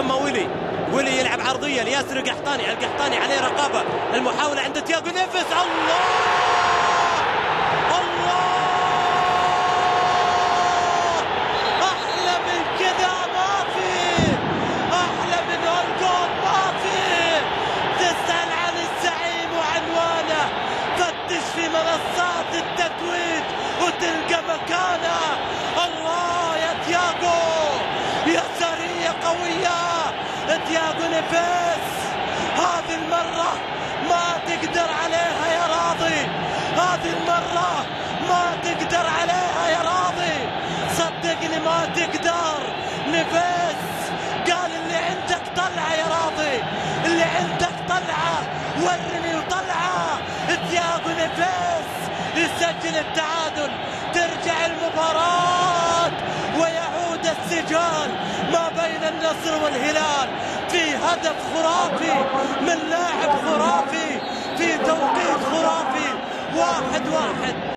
ثم ويلي يلعب عرضية لياسر القحطاني عليه رقابة. المحاولة عند تياغو نيفيز. الله الله، أحلى من كذا ما في، أحلى من هالجول ما في. تسأل عن الزعيم وعنوانه، فتش في منصات التتويج وتلقى مكانه. الله يا تياغو، يسارية قوية تياغو نيفيز. هذه المرة ما تقدر عليها يا راضي، هذه المرة ما تقدر عليها يا راضي، صدقني ما تقدر. نيفيز قال اللي عندك طلعه يا راضي، اللي عندك طلعه، ورني وطلعه. تياغو نيفيز يسجل التعادل، ترجع المباراة ويعود السجال ما بين النصر والهلال في هدف خرافي من لاعب خرافي في توقيت خرافي. 1-1.